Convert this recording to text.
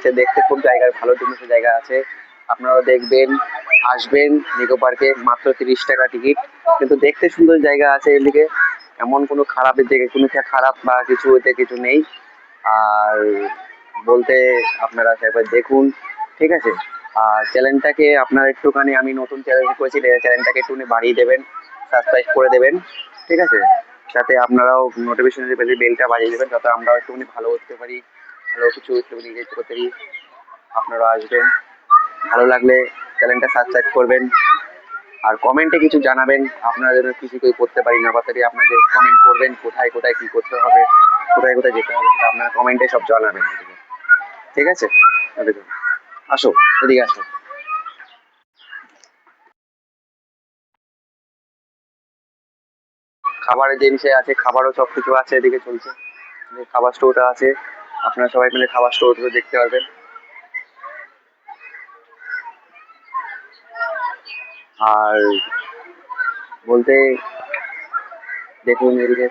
আছে, দেখতে খুব জায়গার ভালো জিনিস জায়গা আছে, আপনারাও দেখবেন, আসবেন নিকো পার্কে। মাত্র 30 টাকা টিকিট, কিন্তু দেখতে সুন্দর জায়গা আছে এদিকে, এমন কোনো খারাপের দিকে কোনো খারাপ বা কিছু এতে কিছু নেই। আর বলতে আপনারা একবার দেখুন, ঠিক আছে। আর চ্যানেলটাকে আপনার একটুখানি, আমি নতুন চ্যানেল করেছি, চ্যানেলটাকে একটুখানি বাড়িয়ে দেবেন, সাবস্ক্রাইব করে দেবেন, ঠিক আছে। যাতে আপনারাও নোটিফিকেশন বেলটা বাজিয়ে দেবেন, যাতে আমরাও একটুখানি ভালো করতে পারি, ভালো কিছু একটুখানি ইয়ে করতে পারি। আপনারা আসবেন, ভালো লাগলে চ্যানেলটা সাবস্ক্রাইব করবেন, আর কমেন্টে কিছু জানাবেন, আপনারা যেন কিছু কেউ করতে পারি না পারি, আপনাদের কমেন্ট করবেন কোথায় কোথায় কি করতে হবে, কোথায় কোথায় যেতে হবে, সেটা আপনারা কমেন্টে সব জানাবেন, ঠিক আছে। আসো, এদিকে আসো। খাবারের জিনিস আছে, খাবারও সব কিছু আছে, এদিকে চলছে, খাবার স্টোরটা আছে, আপনারা সবাই মিলে খাবার স্টোর দেখতে পারবেন। আর বলতে দেখুন এদিকে